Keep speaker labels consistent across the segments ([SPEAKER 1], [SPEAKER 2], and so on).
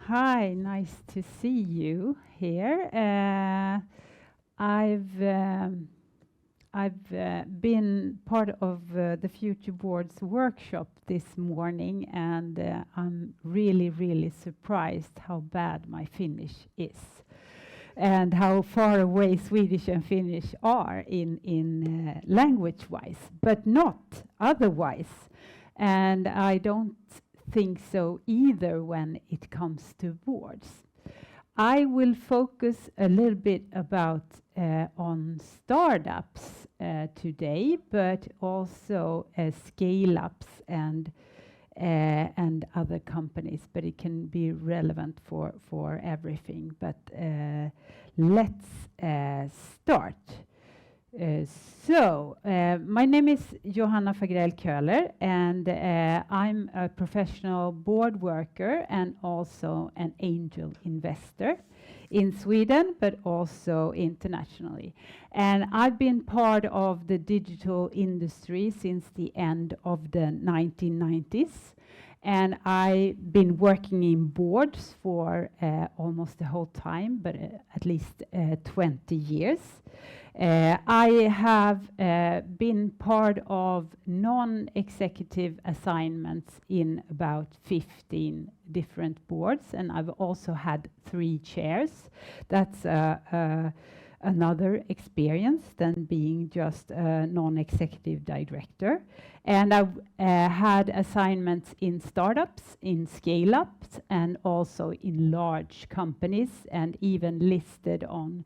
[SPEAKER 1] Hi, nice to see you here. I've been part of the Future Boards workshop this morning, and I'm really surprised how bad my Finnish is, and how far away Swedish and Finnish are in language-wise, but not otherwise. And I don't think so either when it comes to boards. I will focus a little bit about on startups today, but also scale-ups and other companies. But it can be relevant for everything. But let's start. My name is Johanna Fagrell Köhler, and I'm a professional board worker and also an angel investor in Sweden, but also internationally. And I've been part of the digital industry since the end of the 1990s. And I've been working in boards for almost the whole time, but at least 20 years. I have been part of non-executive assignments in about 15 different boards, and I've also had 3 chairs. That's another experience than being just a non-executive director. And I've had assignments in startups, in scale-ups, and also in large companies, and even listed on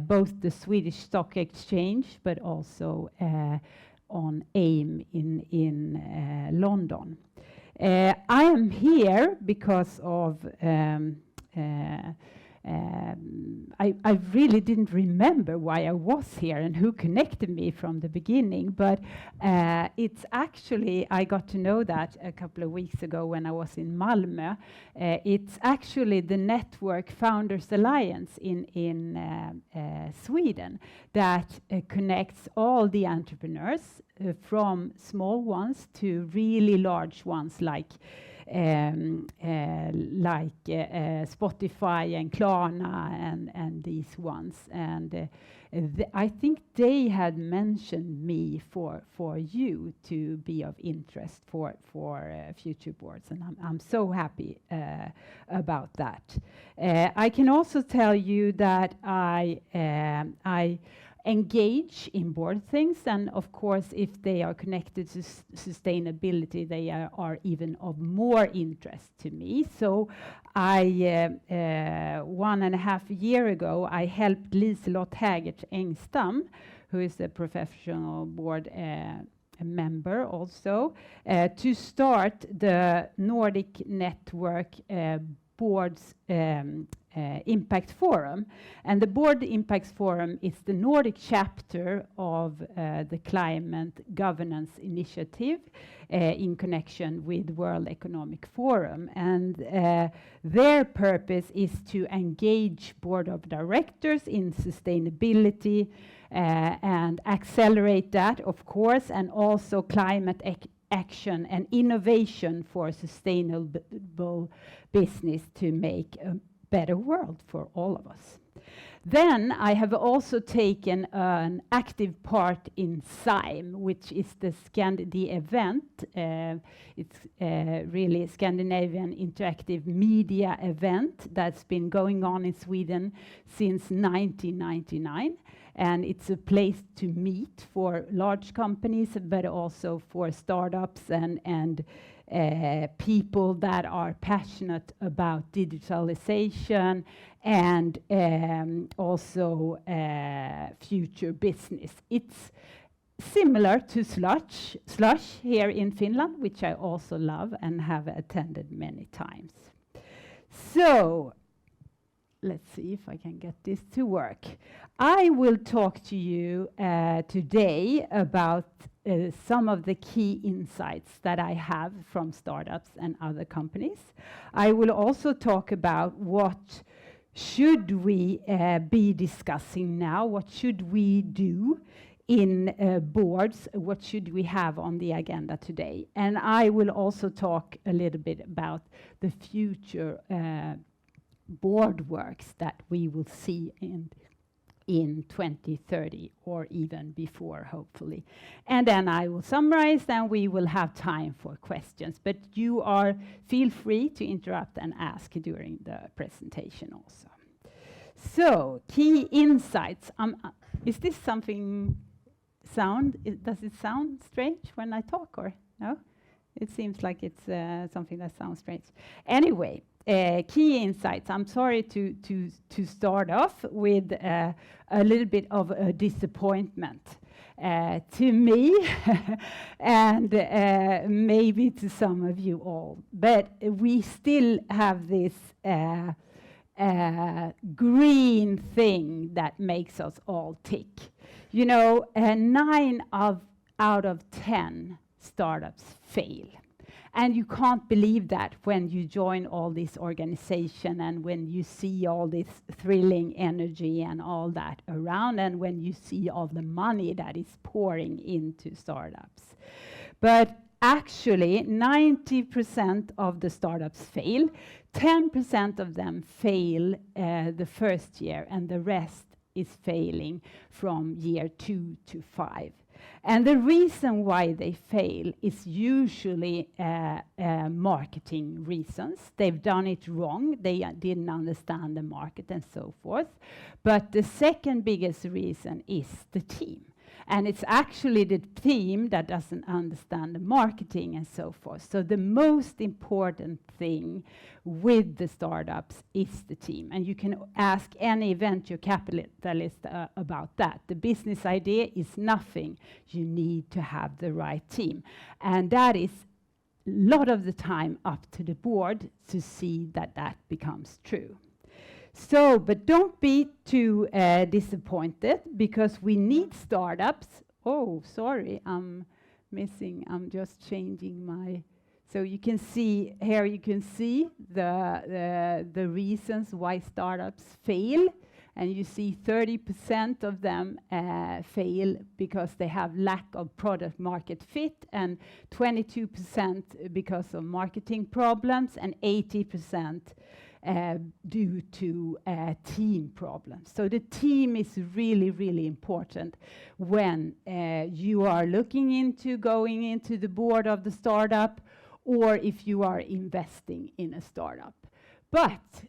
[SPEAKER 1] both the Swedish Stock Exchange, but also on AIM in London. I am here because of I really didn't remember why I was here and who connected me from the beginning, but it's actually, I got to know that a couple of weeks ago when I was in Malmö. It's actually the network Founders Alliance in Sweden that connects all the entrepreneurs from small ones to really large ones like Spotify and Klarna and these ones. And I think they had mentioned me for you to be of interest for future boards, and I'm so happy about that. I can also tell you that I engage in board things, and of course if they are connected to sustainability, they are even of more interest to me. So I 1.5 years ago I helped Liselott Hägertz Engstam, who is a professional board member also, to start the Nordic Network Boards Impact Forum. And the Board Impact Forum is the Nordic chapter of the Climate Governance Initiative in connection with World Economic Forum. And their purpose is to engage board of directors in sustainability and accelerate that, of course, and also climate action and innovation for sustainable business to make a better world for all of us. Then I have also taken an active part in SIME, which is the event. It's really a Scandinavian interactive media event that's been going on in Sweden since 1999. And it's a place to meet for large companies, but also for startups and people that are passionate about digitalization and also future business. It's similar to Slush here in Finland, which I also love and have attended many times. So let's see if I can get this to work. I will talk to you today about some of the key insights that I have from startups and other companies. I will also talk about what should we be discussing now, what should we do in boards, what should we have on the agenda today? And I will also talk a little bit about the future board works that we will see in 2030 or even before, hopefully. And then I will summarize, then we will have time for questions. But feel free to interrupt and ask during the presentation also. So, key insights. Is this something does it sound strange when I talk, or no? It seems like it's something that sounds strange. Anyway, key insights. I'm sorry to start off with a little bit of a disappointment to me and maybe to some of you all. But we still have this green thing that makes us all tick. You know, 9 out of 10 startups fail. And you can't believe that when you join all this organization and when you see all this thrilling energy and all that around, and when you see all the money that is pouring into startups. But actually, 90% of the startups fail. 10% of them fail the first year, and the rest is failing from year 2 to 5. And the reason why they fail is usually marketing reasons. They've done it wrong. They didn't understand the market and so forth. But the second biggest reason is the team. And it's actually the team that doesn't understand the marketing and so forth. So the most important thing with the startups is the team. And you can ask any venture capitalist about that. The business idea is nothing. You need to have the right team. And that is a lot of the time up to the board to see that that becomes true. So, but don't be too disappointed, because we need startups. Oh, sorry, I'm just changing my. So you can see here. You can see the reasons why startups fail, and you see 30% of them fail because they have lack of product market fit, and 22% because of marketing problems, and 80%. Due to team problems. So the team is really, really important when you are looking into going into the board of the startup, or if you are investing in a startup. But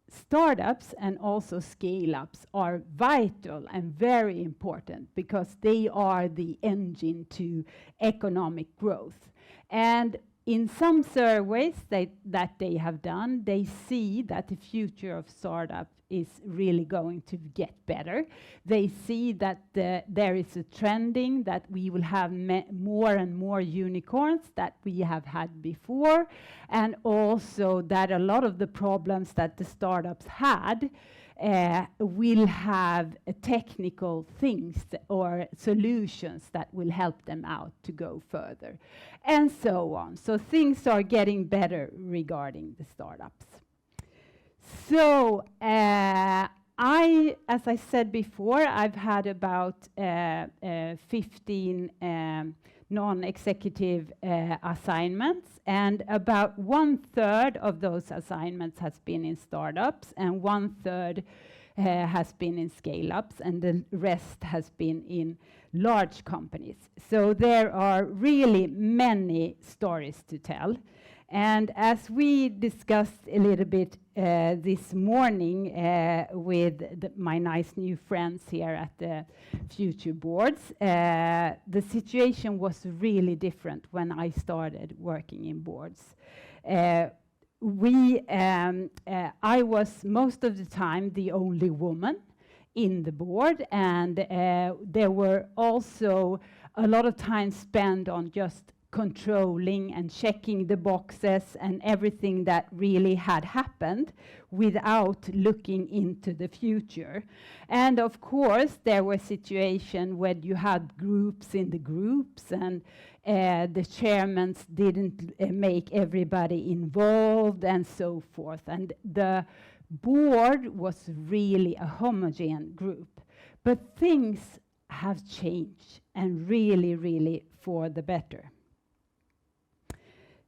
[SPEAKER 1] startups and also scale-ups are vital and very important, because they are the engine to economic growth. And in some surveys that they have done, they see that the future of startup is really going to get better. They see that there is a trending that we will have more and more unicorns that we have had before, and also that a lot of the problems that the startups had will have technical things or solutions that will help them out to go further, and so on. So things are getting better regarding the startups. So as I said before, I've had about 15 non-executive assignments, and about 1/3 of those assignments has been in startups, and 1/3 has been in scale-ups, and the rest has been in large companies. So there are really many stories to tell. And as we discussed a little bit this morning with my nice new friends here at the Future Boards, the situation was really different when I started working in boards. I was most of the time the only woman in the board, and there were also a lot of time spent on just controlling and checking the boxes and everything that really had happened without looking into the future. And of course, there were situations where you had groups in the groups, and the chairmen didn't make everybody involved and so forth. And the board was really a homogeneous group. But things have changed, and really, really for the better.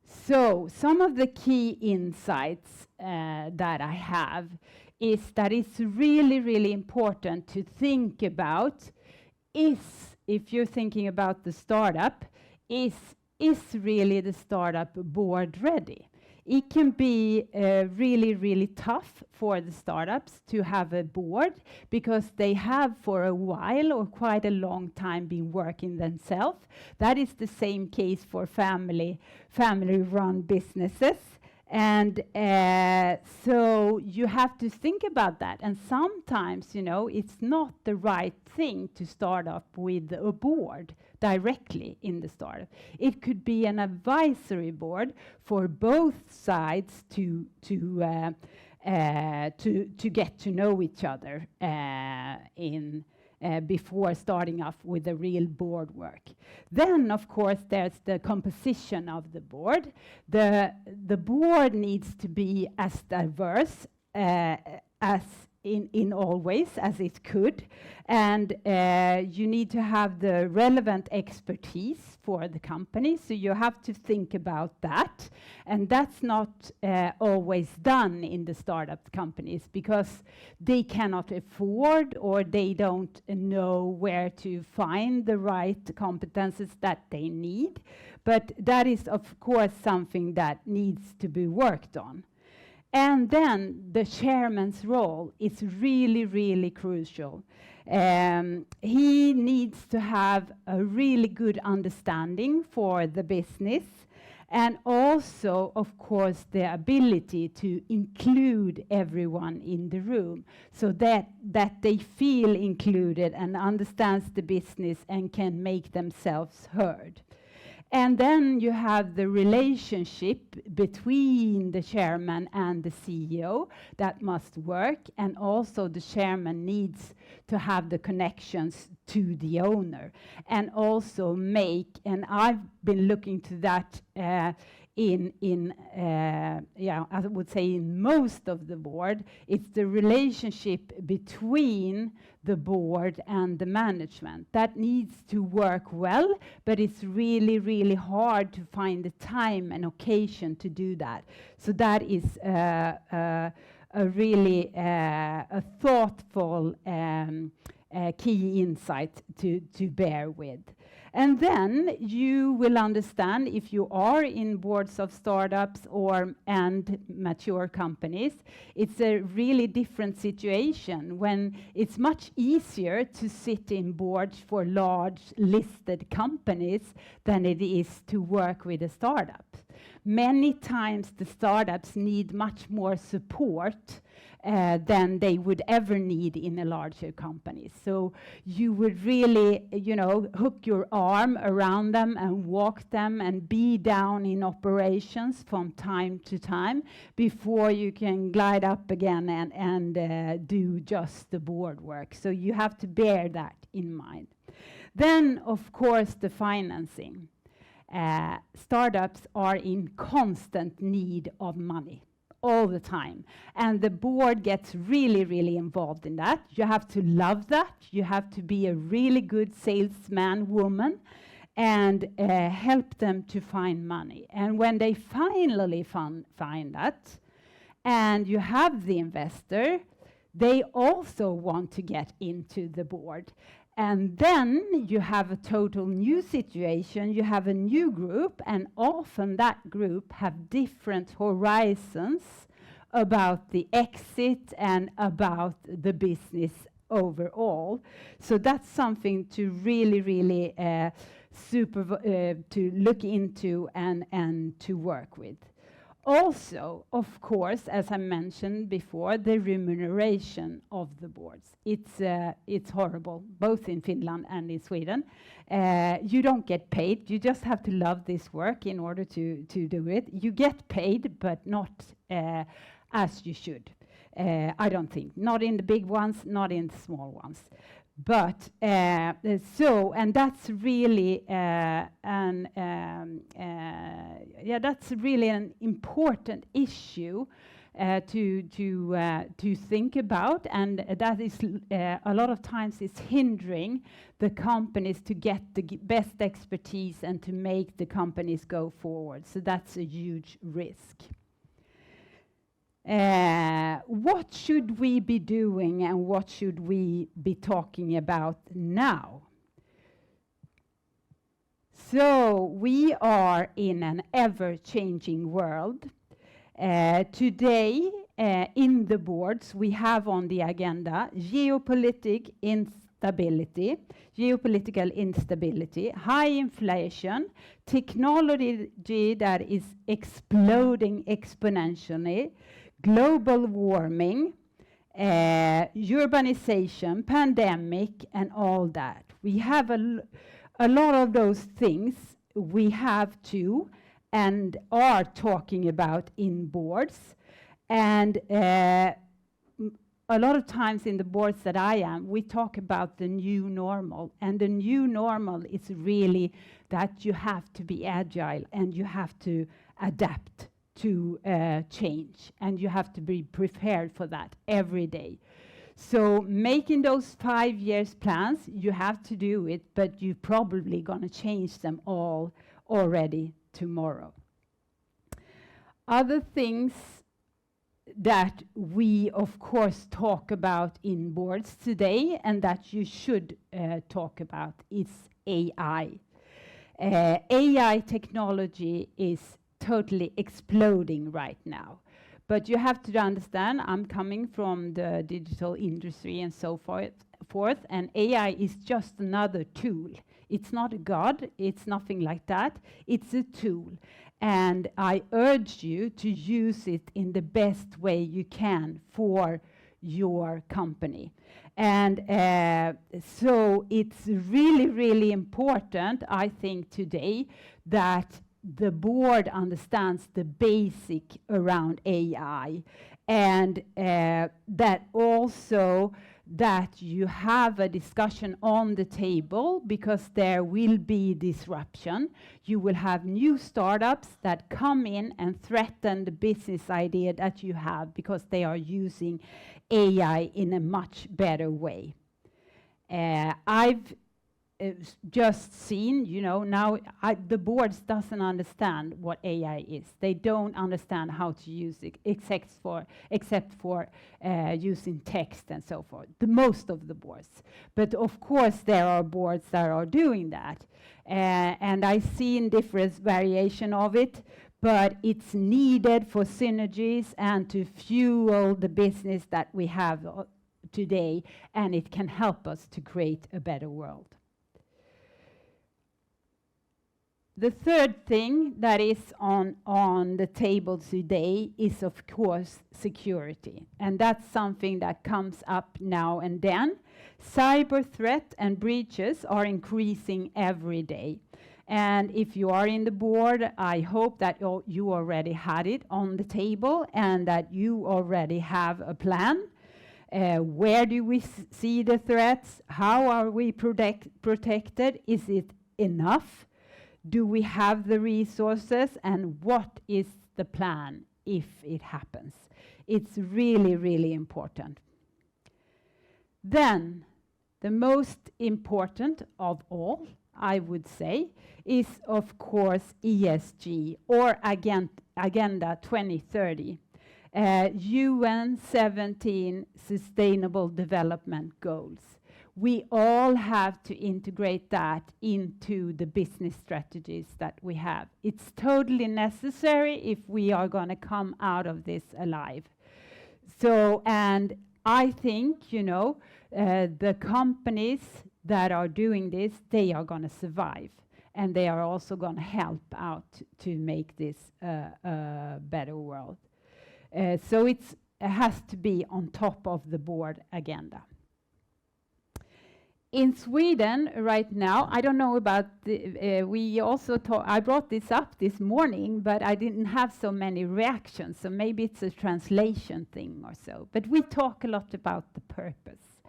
[SPEAKER 1] So some of the key insights that I have is that it's really, really important to think about if you're thinking about the startup, is really the startup board ready? It can be really, really tough for the startups to have a board because they have for a while or quite a long time been working themselves. That is the same case for family-run businesses. And so you have to think about that. And sometimes, you know, it's not the right thing to start up with a board directly in the startup. It could be an advisory board for both sides to get to know each other before starting off with the real board work. Then, of course, there's the composition of the board. The board needs to be as diverse as in all ways as it could, and you need to have the relevant expertise for the company, so you have to think about that, and that's not always done in the startup companies because they cannot afford or they don't know where to find the right competences that they need, but that is of course something that needs to be worked on. And then the chairman's role is really, really crucial. He needs to have a really good understanding for the business and also, of course, the ability to include everyone in the room so that they feel included and understands the business and can make themselves heard. And then you have the relationship between the chairman and the CEO that must work, and also the chairman needs to have the connections to the owner and also make, and I've been looking to that I would say in most of the board, it's the relationship between the board and the management that needs to work well, but it's really, really hard to find the time and occasion to do that. So that is a really a thoughtful key insight to bear with. And then you will understand, if you are in boards of startups and mature companies, it's a really different situation when it's much easier to sit in boards for large listed companies than it is to work with a startup. Many times the startups need much more support than they would ever need in a larger company. So you would really, you know, hook your arm around them and walk them and be down in operations from time to time before you can glide up again and do just the board work. So you have to bear that in mind. Then, of course, the financing. Startups are in constant need of money all the time. And the board gets really, really involved in that. You have to love that. You have to be a really good salesman, woman, and help them to find money. And when they finally find that, and you have the investor, they also want to get into the board. And then you have a total new situation, you have a new group, and often that group have different horizons about the exit and about the business overall. So that's something to really, really to look into and to work with. Also, of course, as I mentioned before, the remuneration of the boards. It's horrible, both in Finland and in Sweden. You don't get paid. You just have to love this work in order to do it. You get paid, but not as you should. I don't think. Not in the big ones, not in the small ones. But and that's really that's really an important issue to think about, and that is a lot of times is hindering the companies to get the best expertise and to make the companies go forward. So that's a huge risk. What should we be doing and what should we be talking about now? So we are in an ever-changing world. Today, in the boards, we have on the agenda geopolitical instability, high inflation, technology that is exploding exponentially, global warming, urbanization, pandemic, and all that. We have a lot of those things we have to and are talking about in boards. And a lot of times in the boards that I am, we talk about the new normal. And the new normal is really that you have to be agile and you have to adapt to change. And you have to be prepared for that every day. So making those 5 years plans, you have to do it, but you're probably going to change them all already tomorrow. Other things that we, of course, talk about in boards today and that you should talk about is AI. AI technology is totally exploding right now. But you have to understand, I'm coming from the digital industry and so forth, and AI is just another tool. It's not a god, it's nothing like that. It's a tool. And I urge you to use it in the best way you can for your company. And so it's really, really important, I think, today that the board understands the basic around AI, and that also that you have a discussion on the table, because there will be disruption. You will have new startups that come in and threaten the business idea that you have because they are using AI in a much better way. I've just seen, now the boards doesn't understand what AI is. They don't understand how to use it, except for using text and so forth. The most of the boards. But of course, there are boards that are doing that. And I've seen different variation of it, but it's needed for synergies and to fuel the business that we have today, and it can help us to create a better world. The third thing that is on the table today is, of course, security. And that's something that comes up now and then. Cyber threat and breaches are increasing every day. And if you are in the board, I hope that you already had it on the table and that you already have a plan. Where do we see the threats? How are we protected? Is it enough? Do we have the resources, and what is the plan if it happens? It's really, really important. Then, the most important of all, I would say, is of course ESG, or Agenda 2030. UN 17 Sustainable Development Goals. We all have to integrate that into the business strategies that we have. It's totally necessary if we are going to come out of this alive. So, and I think, the companies that are doing this, they are going to survive. And they are also going to help out to make this a better world. So it has to be on top of the board agenda. In Sweden right now, I don't know about I brought this up this morning, but I didn't have so many reactions, so maybe it's a translation thing or so. But we talk a lot about the purpose.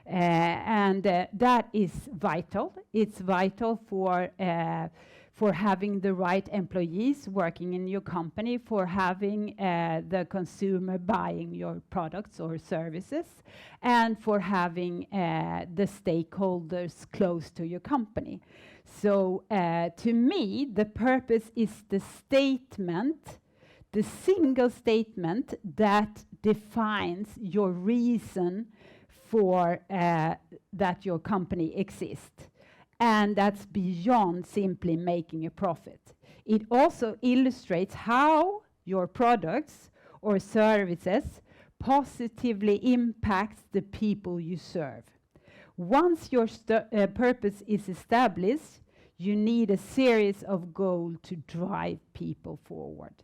[SPEAKER 1] And that is vital. It's vital for having the right employees working in your company, for having the consumer buying your products or services, and for having the stakeholders close to your company. So to me, the purpose is the statement, the single statement that defines your reason for that your company exists. And that's beyond simply making a profit. It also illustrates how your products or services positively impacts the people you serve. Once your purpose is established, you need a series of goals to drive people forward.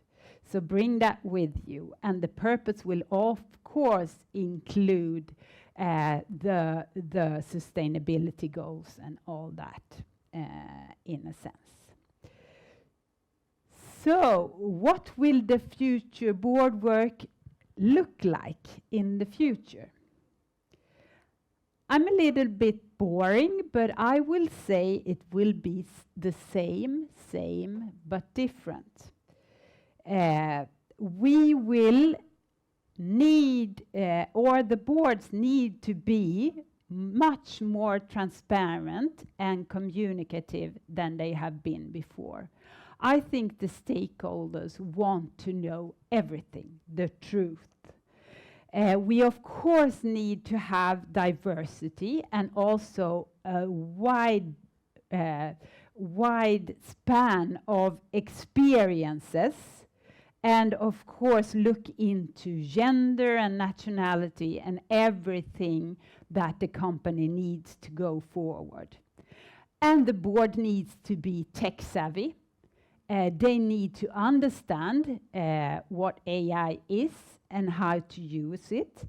[SPEAKER 1] So bring that with you, and the purpose will of course include the sustainability goals and all that in a sense. So what will the future board work look like in the future? I'm a little bit boring, but I will say it will be the same, but different. We will need, or the boards need to be much more transparent and communicative than they have been before. I think the stakeholders want to know everything, the truth. We of course need to have diversity and also a wide span of experiences, and of course look into gender and nationality and everything that the company needs to go forward. And the board needs to be tech savvy. They need to understand what AI is and how to use it.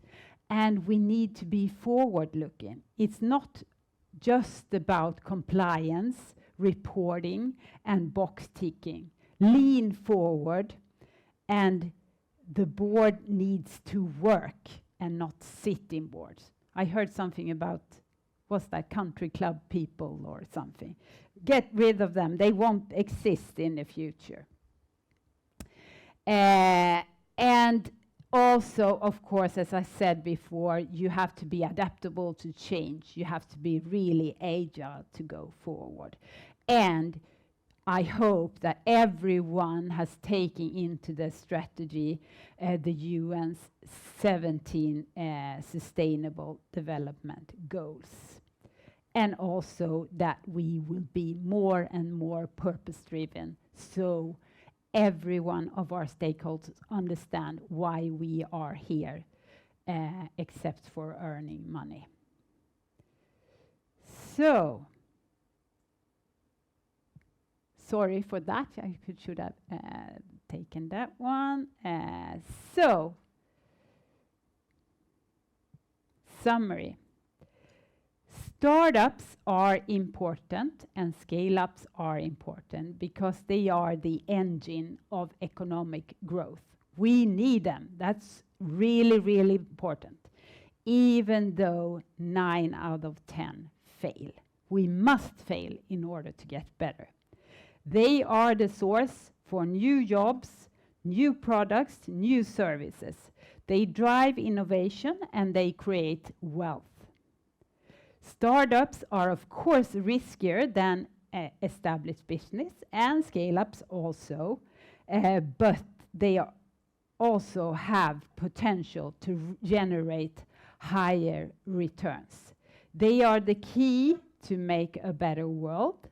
[SPEAKER 1] And we need to be forward looking. It's not just about compliance, reporting and box ticking. Lean forward, and the board needs to work and not sit in boards. I heard something about, what's that, country club people or something. Get rid of them, they won't exist in the future. And also, of course, as I said before, you have to be adaptable to change. You have to be really agile to go forward. And I hope that everyone has taken into the strategy the UN's 17 Sustainable Development Goals. And also that we will be more and more purpose-driven, so every one of our stakeholders understand why we are here, except for earning money. So, sorry for that, I should have taken that one. So, summary. Startups are important and scale-ups are important because they are the engine of economic growth. We need them. That's really, really important. Even though 9 out of 10 fail. We must fail in order to get better. They are the source for new jobs, new products, new services. They drive innovation and they create wealth. Startups are of course riskier than established business, and scale-ups also, but they also have potential to generate higher returns. They are the key to make a better world.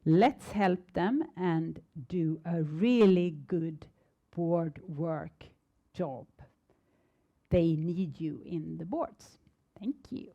[SPEAKER 1] Let's help them and do a really good board work job. They need you in the boards. Thank you.